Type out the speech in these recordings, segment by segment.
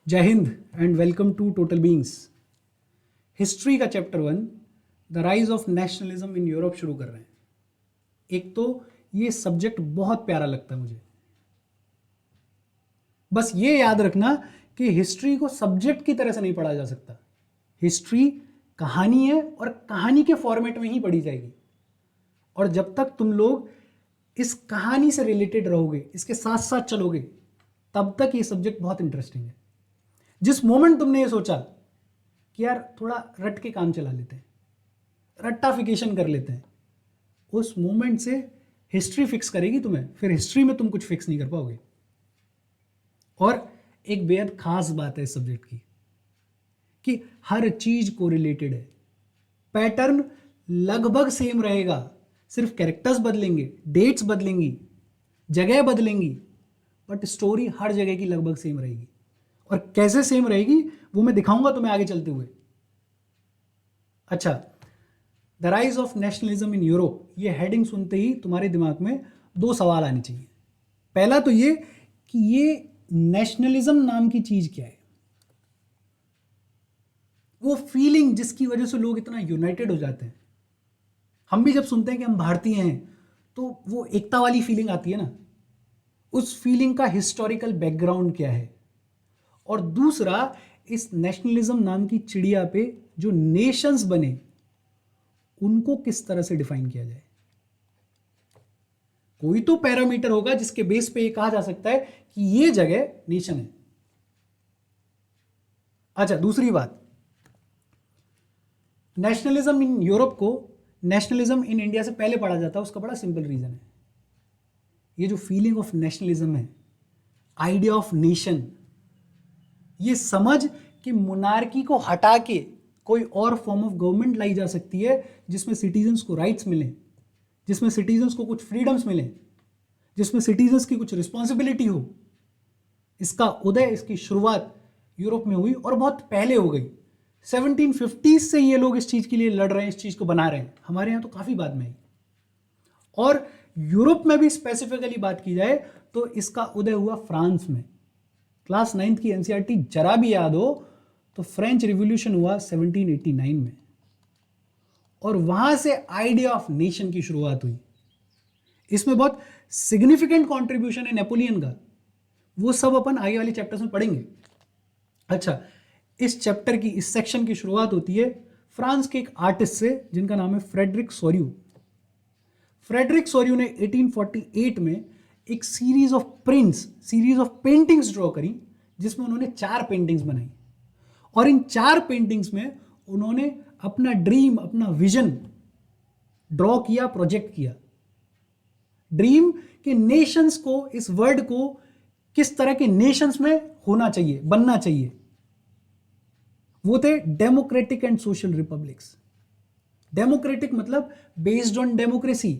जय हिंद and welcome to total beings. History का chapter 1 the rise of nationalism in Europe शुरू कर रहे हैं। एक तो ये सब्जेक्ट बहुत प्यारा लगता है मुझे। बस ये याद रखना कि हिस्ट्री को सब्जेक्ट की तरह से नहीं पढ़ा जा सकता। हिस्ट्री कहानी है और कहानी के फॉर्मेट में ही पढ़ी जाएगी। और जब तक तुम लोग इस कहानी से रिलेटेड रहोगे, इसके साथ साथ चलोगे, तब तक ये सब्जेक्ट बहुत इंटरेस्टिंग है। जिस मोमेंट तुमने ये सोचा कि यार थोड़ा रट के काम चला लेते हैं, रट्टाफिकेशन कर लेते हैं, उस मोमेंट से हिस्ट्री फिक्स करेगी तुम्हें। फिर हिस्ट्री में तुम कुछ फिक्स नहीं कर पाओगे। और एक बेहद खास बात है इस सब्जेक्ट की कि हर चीज को रिलेटेड है। पैटर्न लगभग सेम रहेगा, सिर्फ कैरेक्टर्स बदलेंगे, डेट्स बदलेंगी, जगह बदलेंगी, बट स्टोरी हर जगह की लगभग सेम रहेगी। और कैसे सेम रहेगी वो मैं दिखाऊंगा तुम्हें आगे चलते हुए। अच्छा, the rise of nationalism in Europe, ये हेडिंग सुनते ही तुम्हारे दिमाग में दो सवाल आने चाहिए। पहला तो ये कि ये नेशनलिज्म नाम की चीज क्या है, वो फीलिंग जिसकी वजह से लोग इतना यूनाइटेड हो जाते हैं। हम भी जब सुनते हैं कि हम भारतीय हैं तो वो एकता वाली फीलिंग आती है ना, उस फीलिंग का हिस्टोरिकल बैकग्राउंड क्या है। और दूसरा, इस नेशनलिज्म नाम की चिड़िया पे जो नेशंस बने उनको किस तरह से डिफाइन किया जाए। कोई तो पैरामीटर होगा जिसके बेस पे ये कहा जा सकता है कि ये जगह नेशन है। अच्छा, दूसरी बात, नेशनलिज्म इन यूरोप को नेशनलिज्म इन इंडिया से पहले पढ़ा जाता है। उसका बड़ा सिंपल रीजन है, ये जो फीलिंग ऑफ नेशनलिज्म है, आइडिया ऑफ नेशन, ये समझ कि मोनार्की को हटा के कोई और फॉर्म ऑफ गवर्नमेंट लाई जा सकती है जिसमें सिटीजन्स को राइट्स मिले, जिसमें सिटीजन्स को कुछ फ्रीडम्स मिले, जिसमें सिटीजन्स की कुछ रिस्पॉन्सिबिलिटी हो। इसका उदय, इसकी शुरुआत यूरोप में हुई और बहुत पहले हो गई। 1750 से ये लोग इस चीज के लिए लड़ रहे हैं, इस चीज को बना रहे हैं। हमारे यहां तो काफी बाद में आई। और यूरोप में भी स्पेसिफिकली बात की जाए तो इसका उदय हुआ फ्रांस में। क्लास 9th की एनसीईआरटी जरा भी याद हो तो फ्रेंच रिवॉल्यूशन हुआ 1789 में, और वहां से आइडिया ऑफ नेशन की शुरुआत हुई। इसमें बहुत सिग्निफिकेंट कंट्रीब्यूशन है नेपोलियन का, वो सब अपन आगे वाले चैप्टर्स में पढ़ेंगे। अच्छा, इस चैप्टर की, इस सेक्शन की शुरुआत होती है फ्रांस के एक आर्टिस्ट से जिनका नाम है फ्रेडरिक सोर्यू। फ्रेडरिक सोर्यू ने 1848 में एक series of prints, series of paintings draw करी, जिसमें उन्होंने 4 पेंटिंग्स बनाई। और इन 4 पेंटिंग्स में उन्होंने अपना ड्रीम, अपना विजन ड्रॉ किया, प्रोजेक्ट किया। ड्रीम के नेशंस को, इस वर्ल्ड को किस तरह के नेशंस में होना चाहिए, बनना चाहिए। वो थे democratic and social republics. Democratic मतलब बेस्ड ऑन डेमोक्रेसी,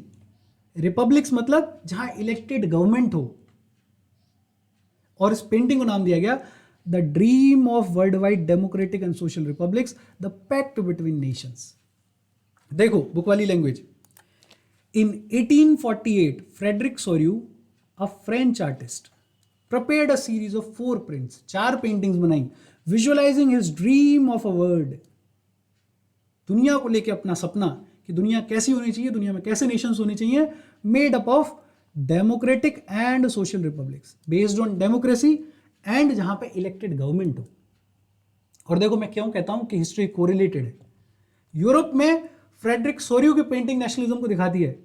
रिपब्लिक्स मतलब जहां इलेक्टेड गवर्नमेंट हो। और इस पेंटिंग को नाम दिया गया the dream of world wide democratic and social republics, the pact between nations. देखो बुक वाली language. In 1848 Frederic Sorrieu, a French artist, prepared a series of 4 prints, 4 paintings बनाई, visualising his dream of a world. दुनिया को लेके अपना सपना कि दुनिया कैसी होनी चाहिए, दुनिया में कैसे नेशंस होने चाहिए, made up of democratic and social republics, based on democracy and जहां पे इलेक्टेड गवर्नमेंट हो। और देखो मैं क्यों कहता हूं कि हिस्ट्री कोरिलेटेड है। यूरोप में फ्रेडरिक सोर्यू की पेंटिंग नेशनलिज्म को दिखाती है।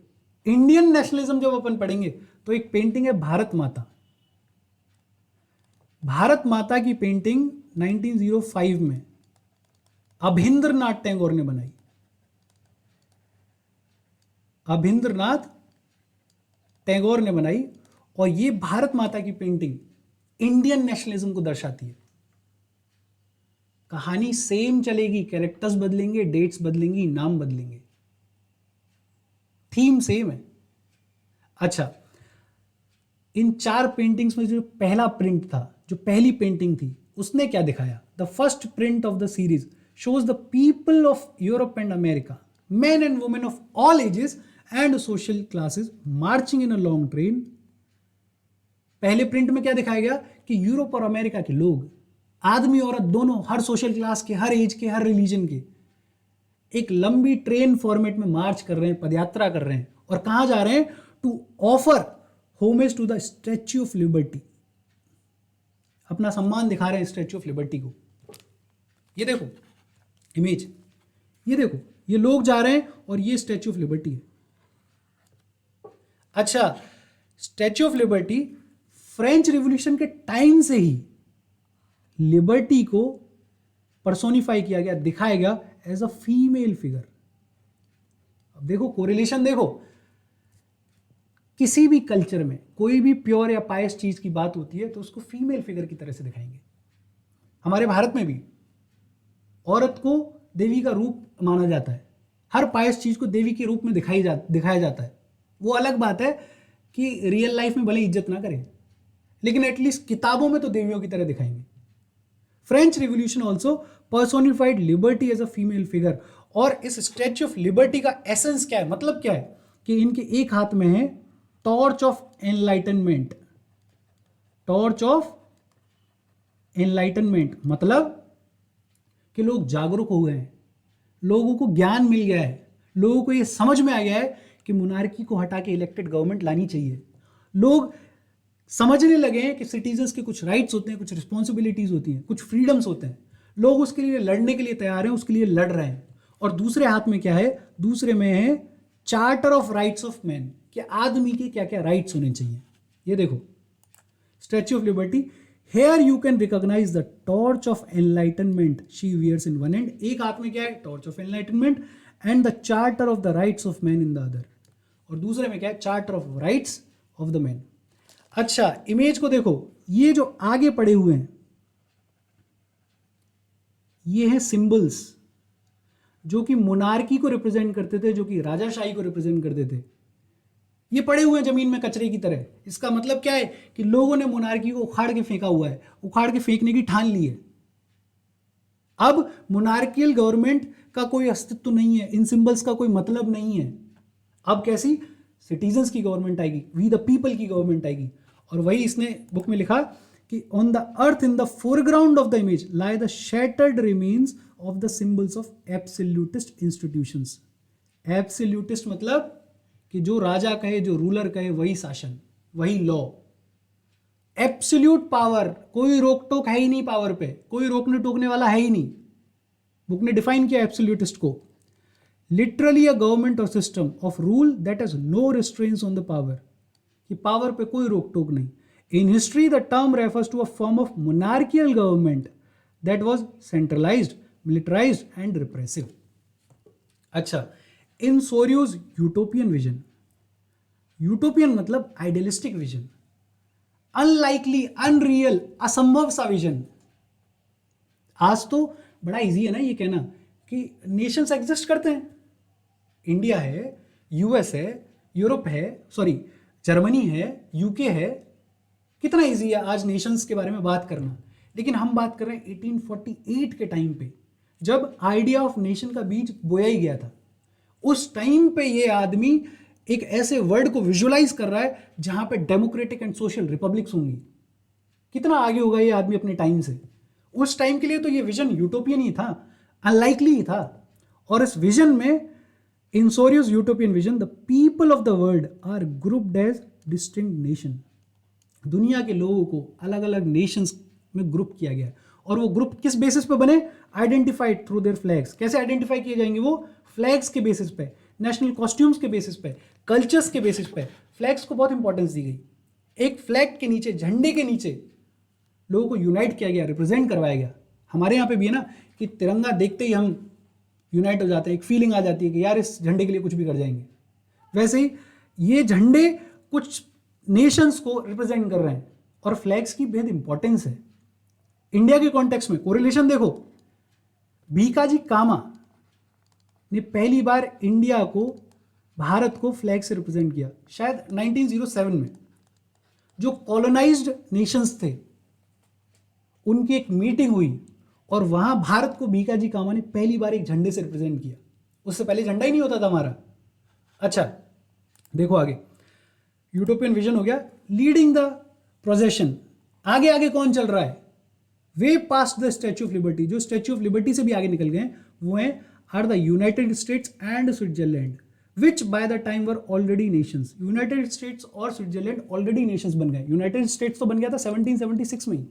इंडियन नेशनलिज्म जब अपन पढ़ेंगे तो एक पेंटिंग है भारत माता। भारत माता की पेंटिंग 1905 में अभिंद्रनाथ टैगोर ने बनाई। अभिंद्रनाथ टैगोर ने बनाई, और ये भारत माता की पेंटिंग इंडियन नेशनलिज्म को दर्शाती है। कहानी सेम चलेगी, कैरेक्टर्स बदलेंगे, डेट्स बदलेंगी, नाम बदलेंगे, थीम सेम है। अच्छा, इन 4 पेंटिंग्स में जो पहला प्रिंट था, जो पहली पेंटिंग थी, उसने क्या दिखाया? The first print of the series shows the people of Europe and America, men and women of all ages and social classes marching in a long train। पहले प्रिंट में क्या दिखाया गया कि यूरोप और अमेरिका के लोग आदमी औरत दोनों, हर सोशल क्लास के, हर एज के, हर रिलीजन के, एक लंबी ट्रेन फॉर्मेट में मार्च कर रहे हैं, पदयात्रा कर रहे हैं, और कहां जा रहे हैं? To offer homage to the Statue of Liberty. अपना सम्मान दिखा रहे हैं स्टैच्यू ऑफ लिबर्टी को। ये देखो इमेज, ये देखो, ये लोग जा रहे हैं और ये स्टैच्यू ऑफ लिबर्टी है। अच्छा, statue of liberty French revolution के टाइम से ही लिबर्टी को पर्सोनिफाई किया गया, दिखाया गया एज अ फीमेल फिगर। अब देखो कोरिलेशन, देखो किसी भी कल्चर में कोई भी प्योर या पायस चीज की बात होती है तो उसको फीमेल फिगर की तरह से दिखाएंगे। हमारे भारत में भी औरत को देवी का रूप माना जाता है, हर पायस चीज को देवी के रूप में दिखाया जाता है। वो अलग बात है कि रियल लाइफ में भले इज्जत ना करें, लेकिन एटलीस्ट किताबों में तो देवियों की तरह दिखाएंगे। French Revolution also personified liberty as a female figure. और इस स्टैच्यू ऑफ लिबर्टी का एसेंस क्या है, मतलब क्या है कि इनके एक हाथ में है torch of enlightenment. Torch of enlightenment मतलब कि लोग जागरूक हुए हैं, लोगों को ज्ञान मिल गया है, लोगों को यह समझ में आ गया है कि मोनार्की को हटा के इलेक्टेड गवर्नमेंट लानी चाहिए। लोग समझने लगे हैं कि सिटीजन्स के कुछ राइट्स होते हैं, कुछ रिस्पॉन्सिबिलिटीज होती हैं, कुछ फ्रीडम्स होते हैं। लोग उसके लिए लड़ने के लिए तैयार हैं, उसके लिए लड़ रहे हैं। और दूसरे हाथ में क्या है? दूसरे में है charter of rights of man, कि आदमी के क्या क्या राइट्स होने चाहिए। ये देखो Statue of Liberty, here you can recognise the torch of enlightenment she wears in one hand. एक हाथ में क्या है? Torch of enlightenment, and the charter of the rights of man in the other. और दूसरे में क्या है? Charter of rights of the man. अच्छा, इमेज को देखो, ये जो आगे पड़े हुए हैं ये हैं सिंबल्स जो कि मोनार्की को रिप्रेजेंट करते थे, जो कि राजाशाही को रिप्रेजेंट करते थे। ये पड़े हुए हैं जमीन में कचरे की तरह। इसका मतलब क्या है कि लोगों ने मोनार्की को उखाड़ के फेंका हुआ है, उखाड़ के फेंकने की ठान ली है। अब मोनार्कियल गवर्नमेंट का कोई अस्तित्व नहीं है, इन सिंबल्स का कोई मतलब नहीं है। अब कैसी? सिटीजन्स की गवर्नमेंट आएगी, वी द पीपल की गवर्नमेंट आएगी। और वही इसने बुक में लिखा कि on the earth in the foreground of the image lie the shattered remains of the symbols of absolutist institutions. Absolutist मतलब कि जो राजा कहे, जो रूलर कहे वही शासन, वही लॉ। एब्सोल्यूट पावर, कोई रोक टोक है ही नहीं, पावर पे कोई रोकने टोकने वाला है ही नहीं। बुक ने डिफाइन किया एब्सोल्यूटिस्ट को, लिटरली अ गवर्नमेंट और system of rule that has no restraints on the power, कि पावर पे कोई रोक टोक नहीं। In history the term refers to a form of monarchical government that was centralised, militarised and repressive. अच्छा, in Sorrieu's utopian vision, utopian मतलब idealistic vision, unlikely, unreal, असंभव सा विजन। आज तो बड़ा इजी है ना ये कहना कि नेशंस एग्जिस्ट करते हैं, इंडिया है, यूएस है, यूरोप है, सॉरी जर्मनी है, यूके है। कितना इजी है आज नेशंस के बारे में बात करना। लेकिन हम बात कर रहे हैं 1848 के टाइम पे, जब आइडिया ऑफ नेशन का बीज बोया ही गया था। उस टाइम पे ये आदमी एक ऐसे वर्ल्ड को विजुअलाइज कर रहा है जहां पे डेमोक्रेटिक एंड सोशल रिपब्लिक्स होंगी। कितना आगे होगा ये आदमी अपने टाइम से। उस टाइम के लिए तो ये विजन यूटोपियन ही था, अनलाइकली ही था। और इस विजन में, in Sorrieu's utopian vision, the people of the world are grouped as distinct nation. दुनिया के लोगों को अलग अलग नेशंस में ग्रुप किया गया। और वो ग्रुप किस बेसिस पे बने? Identified through their flags. कैसे आइडेंटिफाई किए जाएंगे? वो फ्लैग्स के बेसिस पे, नेशनल कॉस्ट्यूम्स के बेसिस पे, कल्चर्स के बेसिस पे। फ्लैग्स को बहुत इंपॉर्टेंस दी गई। एक फ्लैग के नीचे, झंडे के नीचे लोगों को यूनाइट किया गया, रिप्रेजेंट करवाया गया। हमारे यहाँ पे भी है ना कि तिरंगा देखते ही हम यूनाइट हो जाते हैं, एक फीलिंग आ जाती है कि यार इस झंडे के लिए कुछ भी कर जाएंगे। वैसे ही ये झंडे कुछ नेशंस को रिप्रेजेंट कर रहे हैं और फ्लैग्स की बेहद इंपॉर्टेंस है। इंडिया के कॉन्टेक्स्ट में कोरिलेशन देखो, भीकाजी कामा ने पहली बार इंडिया को, भारत को फ्लैग से रिप्रेजेंट किया शायद 1907 में। जो कॉलोनाइज्ड नेशंस थे उनकी एक मीटिंग हुई और वहां भारत को भीकाजी कामा ने पहली बार एक झंडे से रिप्रेजेंट किया। उससे पहले झंडा ही नहीं होता था हमारा। अच्छा देखो आगे, यूटोपियन विजन हो गया, लीडिंग द प्रोसेशन। आगे आगे कौन चल रहा है? Way past the Statue of Liberty, जो स्टैच्यू ऑफ लिबर्टी से भी आगे निकल गए वो हैं are the United States and Switzerland, which by the time were already nations. United States और स्विट्जरलैंड ऑलरेडी नेशंस बन गए। यूनाइटेड स्टेट्स तो बन गया था 1776 में ही।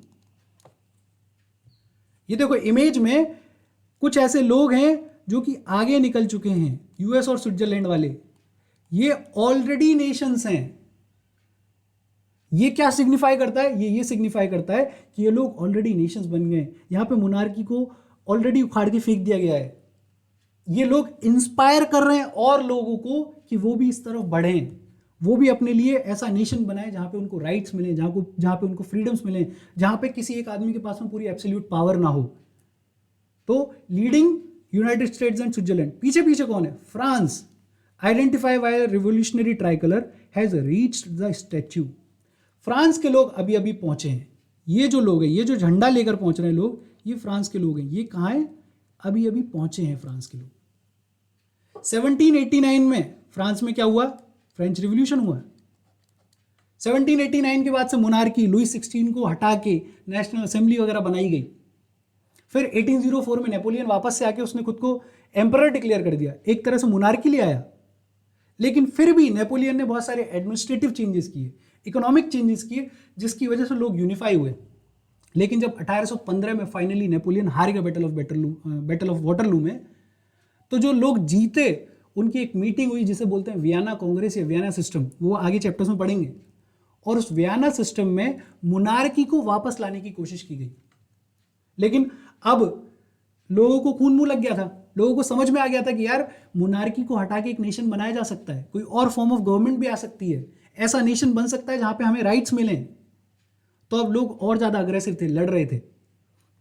ये देखो इमेज में कुछ ऐसे लोग हैं जो कि आगे निकल चुके हैं, यूएस और स्विट्जरलैंड वाले, ये ऑलरेडी नेशंस हैं। ये क्या सिग्निफाई करता है? ये सिग्निफाई करता है कि ये लोग ऑलरेडी नेशंस बन गए। यहां पे मोनार्की को ऑलरेडी उखाड़ के फेंक दिया गया है। ये लोग इंस्पायर कर रहे हैं और लोगों को कि वो भी इस तरफ बढ़ें, वो भी अपने लिए ऐसा नेशन बनाए जहां पे उनको राइट्स मिले, जहां पे उनको फ्रीडम्स मिले, जहां पे किसी एक आदमी के पास में पूरी एब्सोल्यूट पावर ना हो। तो leading United States and Switzerland. पीछे पीछे कौन है? France. Identify bye revolutionary tricolour has reached the statue. France के लोग अभी अभी पहुंचे हैं। ये जो लोग हैं, ये जो झंडा लेकर पहुंच रहे हैं लोग, ये फ्रांस के लोग हैं। ये कहाँ हैं? अभी अभी पहुंचे हैं फ्रांस के लोग। 1789 में फ्रांस में क्या हुआ? फ्रेंच रिवॉल्यूशन हुआ। 1789 के बाद से मोनार्की लुई 16 को हटा के नेशनल असेंबली वगैरह बनाई गई। फिर 1804 में नेपोलियन वापस से आके उसने खुद को एम्परर डिक्लेयर कर दिया, एक तरह से मोनार्की ले आया। लेकिन फिर भी नेपोलियन ने बहुत सारे एडमिनिस्ट्रेटिव चेंजेस किए, इकोनॉमिक चेंजेस किए, जिसकी वजह से लोग यूनिफाई हुए। लेकिन जब 1815 में फाइनली नेपोलियन हार गया बैटल ऑफ वाटरलू में, तो जो लोग जीते उनकी एक मीटिंग हुई जिसे बोलते हैं वियना कांग्रेस या वियना सिस्टम, वो आगे चैप्टर्स में पढ़ेंगे। और उस वियना सिस्टम में मोनार्की को वापस लाने की कोशिश की गई। लेकिन अब लोगों को खून मुंह लग गया था, लोगों को समझ में आ गया था कि यार मोनार्की को हटा के एक नेशन बनाया जा सकता है, कोई और फॉर्म ऑफ गवर्नमेंट भी आ सकती है, ऐसा नेशन बन सकता है जहां पे हमें राइट्स मिलें। तो अब लोग और ज्यादा अग्रेसिव थे, लड़ रहे थे।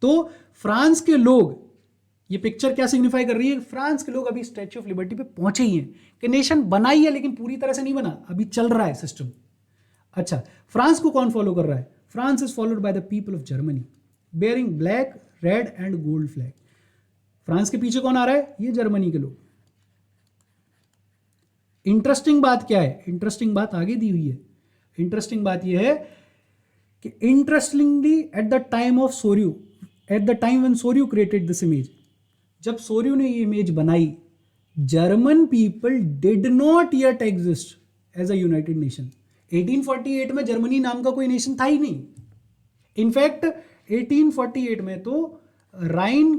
तो फ्रांस के लोग, ये पिक्चर क्या सिग्निफाई कर रही है? फ्रांस के लोग अभी स्टैच्यू ऑफ लिबर्टी पे पहुंचे ही हैं कि नेशन बनाई है लेकिन पूरी तरह से नहीं बना, अभी चल रहा है सिस्टम। अच्छा, फ्रांस को कौन फॉलो कर रहा है? France is followed by the people of Germany bearing black, red and gold flag. France के पीछे कौन आ रहा है? ये जर्मनी के लोग। इंटरेस्टिंग बात क्या है? इंटरेस्टिंग बात आगे दी हुई है। इंटरेस्टिंग बात यह है कि interestingly at the time of Sorrieu, at the time when Sorrieu created this image, जब सोर्यू ने ये इमेज बनाई, German people did not yet exist as a united nation. 1848 में जर्मनी नाम का कोई नेशन था ही नहीं। इनफैक्ट 1848 में तो राइन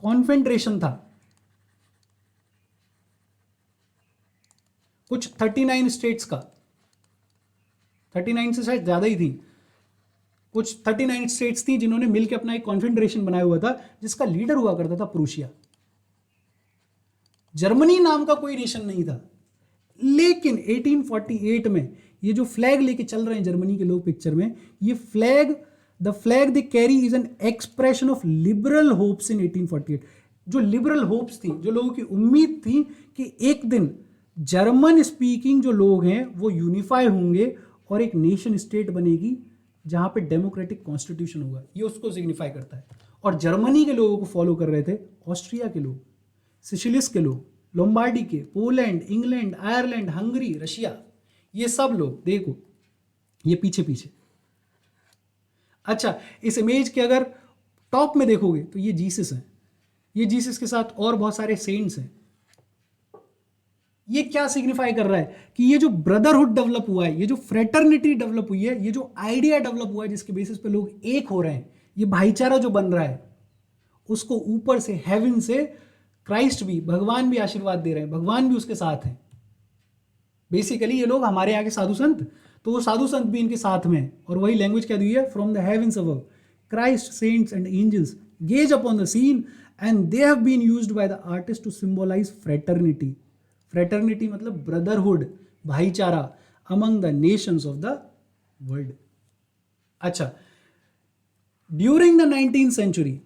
कॉन्फेडरेशन था, कुछ 39 स्टेट्स का, 39 से शायद ज्यादा ही थी, कुछ 39 स्टेट्स थी जिन्होंने मिलकर अपना एक कॉन्फेडरेशन बनाया हुआ था, जिसका लीडर हुआ करता था प्रूशिया। जर्मनी नाम का कोई नेशन नहीं था। लेकिन 1848 में ये जो फ्लैग लेके चल रहे हैं जर्मनी के लोग पिक्चर में, ये flag, the flag they carry is an expression of liberal hopes in 1848। जो लिबरल होप्स थी, जो लोगों की उम्मीद थी कि एक दिन जर्मन स्पीकिंग जो लोग हैं वो यूनिफाई होंगे और एक नेशन स्टेट बनेगी जहां पे डेमोक्रेटिक कॉन्स्टिट्यूशन होगा, ये उसको सिग्निफाई करता है। और जर्मनी के लोगों को फॉलो कर रहे थे ऑस्ट्रिया के लोग, सिसिलिस के लोग, लोम्बार्डी के, Poland, England, Ireland, Hungary, Russia, ये सब लोग देखो ये पीछे पीछे। अच्छा, इस इमेज के अगर टॉप में देखोगे तो ये जीसस है, ये जीसस के साथ और बहुत सारे सेंट्स हैं। ये क्या सिग्निफाई कर रहा है कि ये जो ब्रदरहुड डेवलप हुआ है, ये जो फ्रेटर्निटी डेवलप हुई है, ये जो आइडिया डेवलप हुआ है जिसके बेसिस पे लोग एक हो रहे हैं, ये भाईचारा जो बन रहा है, उसको ऊपर से हेवन से क्राइस्ट भी, भगवान भी आशीर्वाद दे रहे हैं, भगवान भी उसके साथ हैं। बेसिकली ये लोग हमारे यहाँ के साधु संत, तो वो साधु संत भी इनके साथ में, और वही लैंग्वेज क्या दी है? From the heavens above Christ, saints and angels gaze upon the scene and they have been used by the artist to symbolize fraternity. Fraternity मतलब ब्रदरहुड, भाईचारा among the nations of the world. अच्छा, during the 19th century,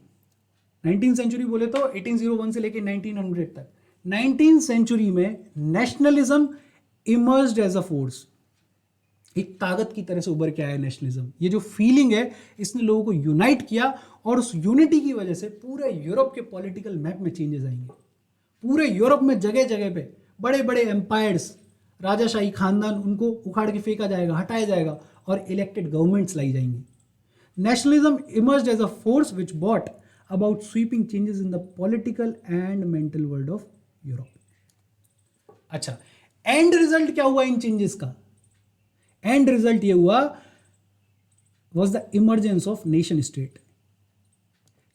19th century बोले तो 1801 से लेकर 1900 तक, 19th century में nationalism emerged as a force, एक ताकत की तरह से उभर के आया नेशनलिज्म। ये जो फीलिंग है इसने लोगों को यूनाइट किया, और उस यूनिटी की वजह से पूरे यूरोप के पॉलिटिकल मैप में चेंजेस आएंगे। पूरे यूरोप में जगह जगह पे बड़े बड़े एम्पायर्स, राजाशाही खानदान, उनको उखाड़ के फेंका जाएगा, हटाया जाएगा, और इलेक्टेड गवर्नमेंट्स लाई जाएंगी। nationalism emerged as a force which brought about sweeping changes in the political and mental world of Europe. अच्छा, एंड रिजल्ट क्या हुआ इन चेंजेस का? एंड रिजल्ट ये हुआ was the emergence of nation state,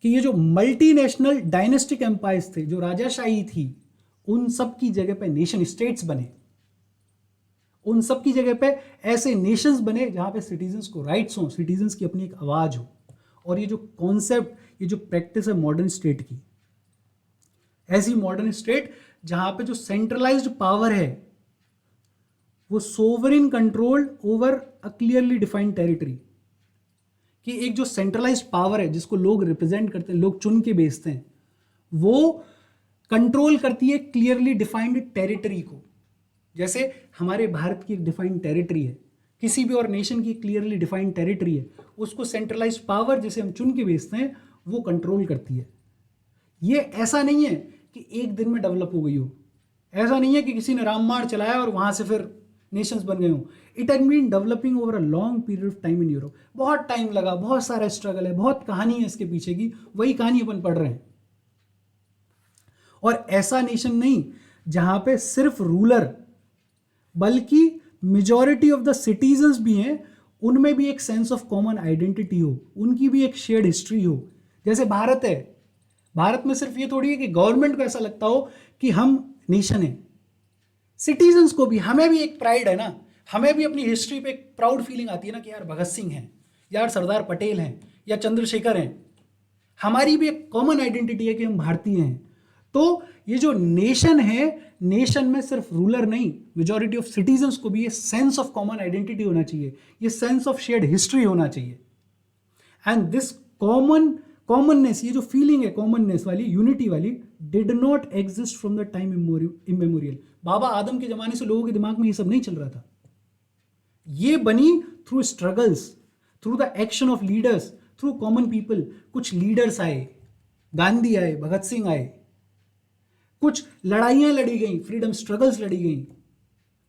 कि ये जो मल्टीनेशनल डायनेस्टिक एम्पायर्स थे, जो राजाशाही थी, उन सब की जगह पे नेशन स्टेट्स बने। उन सब की जगह पे ऐसे नेशंस बने जहां पे सिटीजन्स को राइट्स हो, सिटीजन्स की अपनी एक आवाज हो। और ये जो कॉन्सेप्ट, ये जो प्रैक्टिस है मॉडर्न स्टेट की, ऐसी मॉडर्न स्टेट जहां पे जो सेंट्रलाइज्ड पावर है वो sovereign control over a clearly defined territory, कि एक जो सेंट्रलाइज्ड पावर है जिसको लोग रिप्रेजेंट करते हैं, लोग चुन के भेजते हैं, वो कंट्रोल करती है क्लियरली डिफाइंड टेरिटरी को। जैसे हमारे भारत की एक डिफाइंड टेरिटरी है, किसी भी और नेशन की क्लियरली डिफाइंड टेरिटरी है, उसको सेंट्रलाइज्ड पावर जिसे हम चुन के भेजते हैं वो कंट्रोल करती है। ये ऐसा नहीं है कि एक दिन में डेवलप हो गई हो, ऐसा नहीं है कि किसी ने रामबाण चलाया और वहां से फिर नेशंस बन गए हो। It had been developing over a long period of time in Europe. बहुत टाइम लगा, बहुत सारा स्ट्रगल है, बहुत कहानी है इसके पीछे की, वही कहानी अपन पढ़ रहे हैं। और ऐसा नेशन नहीं जहां पे सिर्फ रूलर बल्कि मेजॉरिटी ऑफ द सिटीजन्स भी हैं, उनमें भी एक सेंस ऑफ कॉमन आइडेंटिटी हो, उनकी भी एक शेयर्ड हिस्ट्री हो। जैसे भारत है, भारत में सिर्फ ये थोड़ी है कि गवर्नमेंट को ऐसा लगता हो कि हम नेशन है, सिटीजन्स को भी, हमें भी एक प्राइड है ना, हमें भी अपनी हिस्ट्री पे एक प्राउड फीलिंग आती है ना कि यार भगत सिंह हैं, यार सरदार पटेल हैं, या चंद्रशेखर हैं। हमारी भी एक कॉमन आइडेंटिटी है कि हम भारतीय हैं। तो ये जो नेशन है, नेशन में सिर्फ रूलर नहीं, मेजॉरिटी ऑफ सिटीजन्स को भी ये सेंस ऑफ कॉमन आइडेंटिटी होना चाहिए, ये सेंस ऑफ शेयर्ड हिस्ट्री होना चाहिए। एंड दिस कॉमननेस, ये जो फीलिंग है कॉमननेस वाली, यूनिटी वाली, did not exist from the time immemorial. बाबा आदम के जमाने से लोगों के दिमाग में ये सब नहीं चल रहा था। ये बनी through struggles, through the action of leaders, through common people. कुछ लीडर्स आए, गांधी आए, भगत सिंह आए, कुछ लड़ाइयां लड़ी गई, फ्रीडम स्ट्रगल्स लड़ी गई,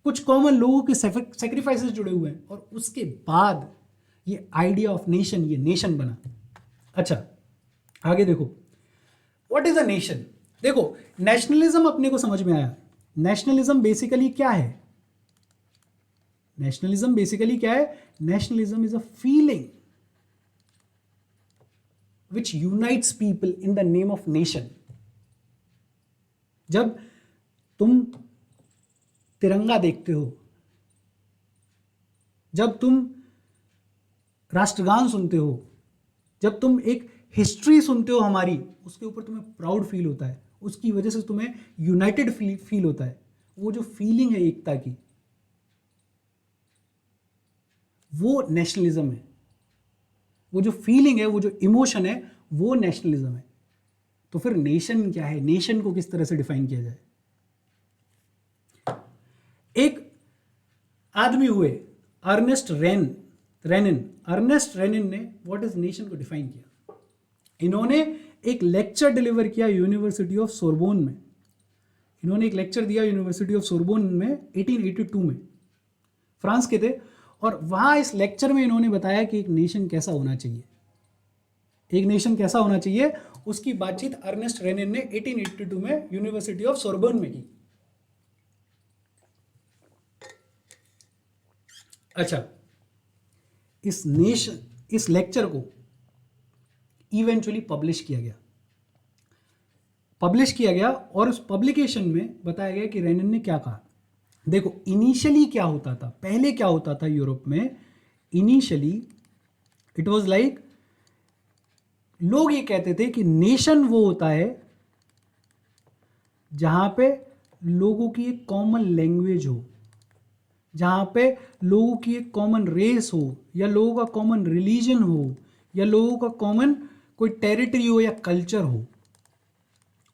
कुछ कॉमन लोगों के सेक्रीफाइसेस जुड़े हुए हैं, और उसके बाद ये आइडिया ऑफ नेशन, ये नेशन बना। अच्छा, आगे देखो, व्हाट इज अ नेशन। देखो, नेशनलिज्म अपने को समझ में आया। नेशनलिज्म बेसिकली क्या है? नेशनलिज्म बेसिकली क्या है? Nationalism is a feeling which unites people in the name of nation. जब तुम तिरंगा देखते हो, जब तुम राष्ट्रगान सुनते हो, जब तुम एक हिस्ट्री सुनते हो हमारी, उसके ऊपर तुम्हें प्राउड फील होता है, उसकी वजह से तुम्हें यूनाइटेड फील होता है। वो जो फीलिंग है एकता की, वो नेशनलिज्म है। वो जो फीलिंग है, वो जो इमोशन है, वो नेशनलिज्म है। तो फिर नेशन क्या है? नेशन को किस तरह से डिफाइन किया जाए? एक आदमी हुए अर्नेस्ट रेनिन ने व्हाट इज नेशन को डिफाइन किया। इन्होंने एक लेक्चर डिलीवर किया यूनिवर्सिटी ऑफ सोरबोन में। इन्होंने एक लेक्चर दिया यूनिवर्सिटी ऑफ सोरबोन में 1882 में, फ्रांस के थे। और वहां इस लेक्चर में इन्होंने बताया कि एक नेशन कैसा होना चाहिए, एक नेशन कैसा होना चाहिए। उसकी बातचीत अर्नेस्ट रेनिन ने 1882 में यूनिवर्सिटी ऑफ सोरबोन में की। अच्छा, इस लेक्चर को इवेंचुअली पब्लिश किया गया और उस पब्लिकेशन में बताया गया कि रेनिन ने क्या कहा। देखो, इनिशियली क्या होता था, पहले क्या होता था यूरोप में? इनिशियली इट वाज लाइक, लोग ये कहते थे कि नेशन वो होता है जहां पे लोगों की एक कॉमन लैंग्वेज हो, जहां पे लोगों की एक कॉमन रेस हो, या लोगों का कॉमन रिलीजन हो, या लोगों का कॉमन कोई टेरिटरी हो या कल्चर हो।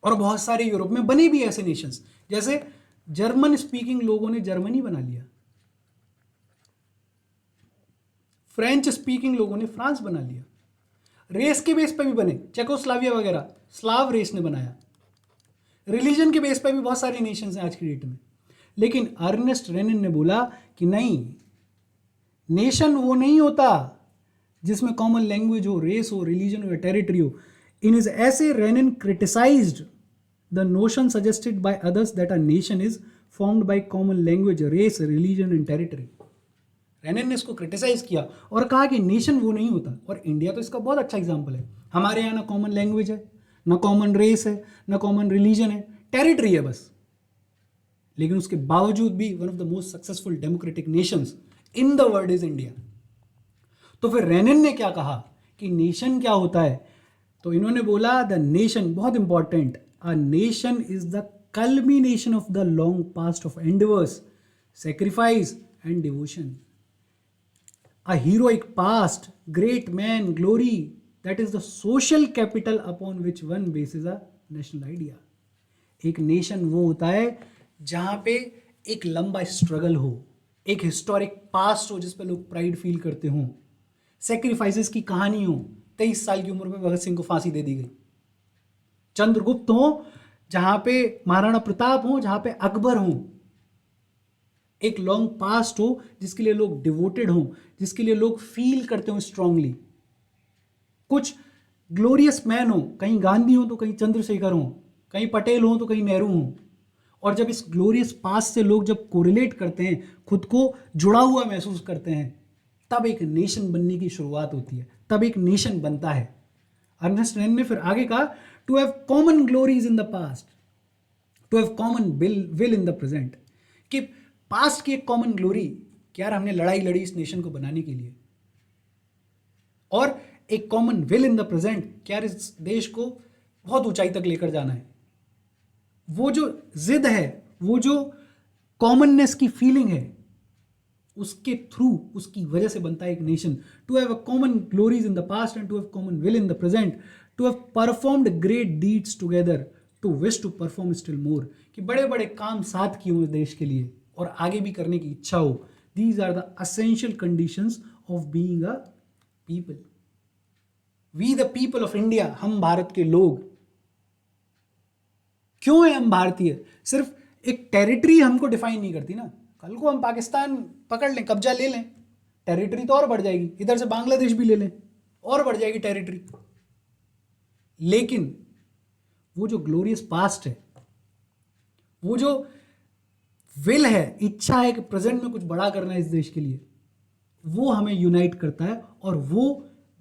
और बहुत सारे यूरोप में बने भी ऐसे नेशंस, जैसे जर्मन स्पीकिंग लोगों ने जर्मनी बना लिया, फ्रेंच स्पीकिंग लोगों ने फ्रांस बना लिया। रेस के बेस पे भी बने, चेकोस्लाविया वगैरह स्लाव रेस ने बनाया। रिलीजन के बेस पे भी बहुत सारे नेशंस हैं आज की डेट में। लेकिन अर्नेस्ट रेनिन ने बोला कि नहीं, नेशन वो नहीं होता जिसमें कॉमन लैंग्वेज हो, रेस हो, रिलीजन हो या टेरिटरी हो. In his essay Renan criticised the notion suggested by others that a nation is formed by common language, race, religion and territory. Renan ने इसको क्रिटिसाइज किया और कहा कि नेशन वो नहीं होता. और इंडिया तो इसका बहुत अच्छा एग्जाम्पल है. हमारे यहाँ ना कॉमन लैंग्वेज है, ना कॉमन रेस है, ना कॉमन रिलीजन है, टेरिटरी है बस. लेकिन उसके बावजूद भी one of the most successful democratic Nations in the world is India. तो फिर रेनिन ने क्या कहा कि नेशन क्या होता है? तो इन्होंने बोला द नेशन, बहुत important, a nation is the culmination of the long past of endeavours, sacrifice and devotion. A heroic past, great man, glory, that is the social capital upon which one bases a national idea. एक nation वो होता है जहां पे एक लंबा struggle हो, एक हिस्टोरिक पास्ट हो जिस पे लोग प्राइड फील करते हों, सेक्रीफाइसेस की कहानी हो. 23 साल की उम्र में भगत सिंह को फांसी दे दी गई. चंद्रगुप्त हो जहां पे महाराणा प्रताप हो, जहां पे अकबर हो. एक लॉन्ग पास्ट हो जिसके लिए लोग डिवोटेड हों, जिसके लिए लोग फील करते हो स्ट्रांगली. कुछ ग्लोरियस मैन हो, कहीं गांधी हो तो कहीं चंद्रशेखर हो, कहीं पटेल हो तो कहीं नेहरू हो. और जब इस ग्लोरियस पास्ट से लोग जब कोरिलेट करते हैं, खुद को जुड़ा हुआ महसूस करते हैं, तब एक नेशन बनने की शुरुआत होती है, तब एक नेशन बनता है. अर्नेस्ट रेन ने फिर आगे कहा to have common glories in the past, to have common will in the present. कि पास्ट की एक कॉमन ग्लोरी कि यार हमने लड़ाई लड़ी इस नेशन को बनाने के लिए, और एक common will in the present कि यार इस देश को बहुत ऊंचाई तक लेकर जाना है. वो जो जिद है, वो जो कॉमननेस की फीलिंग है, उसके थ्रू, उसकी वजह से बनता है एक nation. To have a common glories in the past and to have common will in the present, to have performed great deeds together, to wish to perform still more. कि बड़े बड़े काम साथ किए हों देश के लिए और आगे भी करने की इच्छा हो. These are the essential conditions of being a people. We the people of India, हम भारत के लोग. क्यों है हम भारतीय? सिर्फ एक टेरिटरी हमको डिफाइन नहीं करती ना. कल को हम पाकिस्तान पकड़ लें, कब्जा ले लें, टेरिटरी तो और बढ़ जाएगी. इधर से बांग्लादेश भी ले लें, और बढ़ जाएगी टेरिटरी. लेकिन वो जो ग्लोरियस पास्ट है, वो जो विल है, इच्छा है कि प्रेजेंट में कुछ बड़ा करना है इस देश के लिए, वो हमें यूनाइट करता है. और वो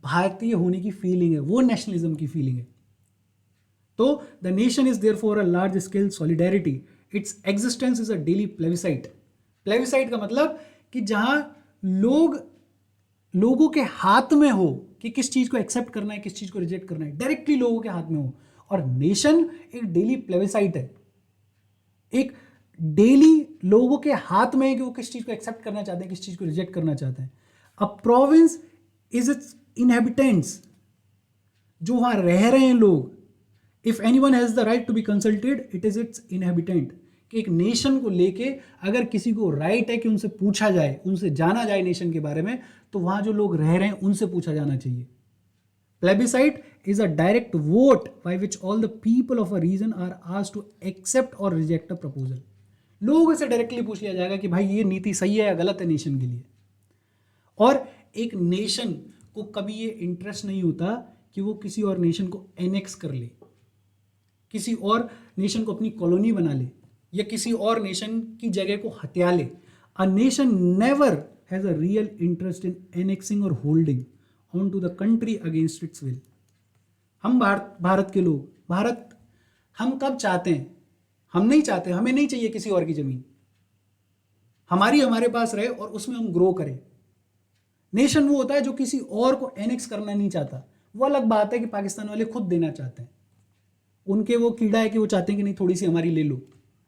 भारतीय होने की फीलिंग है, वो नेशनलिज्म की फीलिंग है. तो the nation is there for a large scale solidarity. Its existence is a daily plebiscite. Plebiscite का मतलब कि जहां लोगों के हाथ में हो कि किस चीज को एक्सेप्ट करना है, किस चीज को रिजेक्ट करना है, डायरेक्टली लोगों के हाथ में हो. और नेशन एक डेली प्लेबिसाइट है, एक डेली लोगों के हाथ में है कि वो किस चीज को एक्सेप्ट करना चाहते हैं, किस चीज को रिजेक्ट करना चाहते हैं. A province is its inhabitants, जो वहां रह रहे हैं लोग. If anyone has the right to be consulted, it is its inhabitant. कि एक नेशन को लेके अगर किसी को राइट है कि उनसे पूछा जाए, उनसे जाना जाए नेशन के बारे में, तो वहां जो लोग रह रहे हैं उनसे पूछा जाना चाहिए. Plebiscite is a direct vote by which all the people of a region are asked to accept or reject a proposal. लोगों से डायरेक्टली पूछ लिया जाएगा कि भाई ये नीति सही है या गलत है नेशन के लिए. और एक नेशन को कभी ये इंटरेस्ट नहीं होता कि वो किसी और नेशन को एनेक्स कर ले, किसी और नेशन को अपनी कॉलोनी बना ले, या किसी और नेशन की जगह को हत्या ले. A nation never has a real interest in annexing और holding on to the country against its will. हम भारत के लोग, भारत हम कब चाहते हैं? हम नहीं चाहते, हमें नहीं चाहिए किसी और की जमीन. हमारे पास रहे और उसमें हम ग्रो करें. नेशन वो होता है जो किसी और को एनेक्स करना नहीं चाहता. वो अलग बात है कि पाकिस्तान वाले खुद देना चाहते हैं, उनके वो कीड़ा है कि वो चाहते हैं कि नहीं थोड़ी सी हमारी ले लो,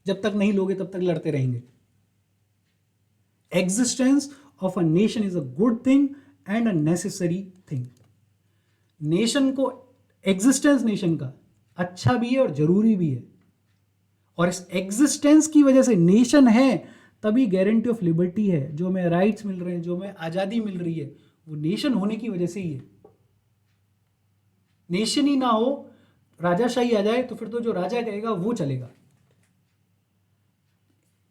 जब तक नहीं लोगे तब तक लड़ते रहेंगे. Existence of a nation is a good thing and a necessary thing. Nation को, एग्जिस्टेंस नेशन का अच्छा भी है और जरूरी भी है. और इस एग्जिस्टेंस की वजह से नेशन है, तभी गारंटी ऑफ लिबर्टी है. जो हमें राइट्स मिल रहे हैं, जो हमें आज़ादी मिल रही है, वो नेशन होने की वजह से ही है. नेशन ही ना हो, राजाशाही आ जाए, तो फिर तो जो राजा कहेगा वो चलेगा.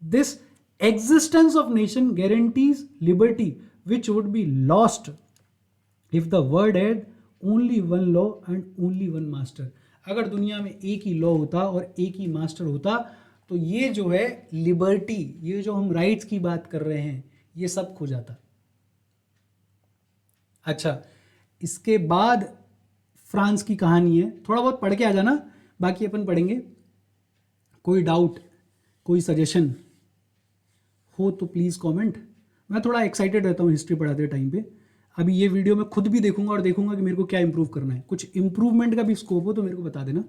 This existence of nation guarantees liberty which would be lost if the world had only one law and only one master, अगर दुनिया में एक ही लॉ होता और एक ही मास्टर होता तो ये जो है लिबर्टी, ये जो हम राइट्स की बात कर रहे हैं, ये सब खो जाता। अच्छा, इसके बाद फ्रांस की कहानी है, थोड़ा बहुत पढ़ के आ जाना, बाकी अपन पढ़ेंगे। कोई डाउट, कोई सजेशन हो तो प्लीज़ कमेंट। मैं थोड़ा एक्साइटेड रहता हूँ हिस्ट्री पढ़ाते टाइम पे। अभी ये वीडियो मैं खुद भी देखूंगा और देखूंगा कि मेरे को क्या इंप्रूव करना है। कुछ इंप्रूवमेंट का भी स्कोप हो तो मेरे को बता देना।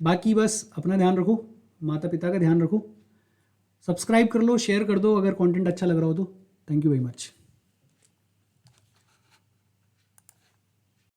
बाकी बस अपना ध्यान रखो, माता पिता का ध्यान रखो, सब्सक्राइब कर लो, शेयर कर दो अगर कंटेंट अच्छा लग रहा हो तो। Thank you very much.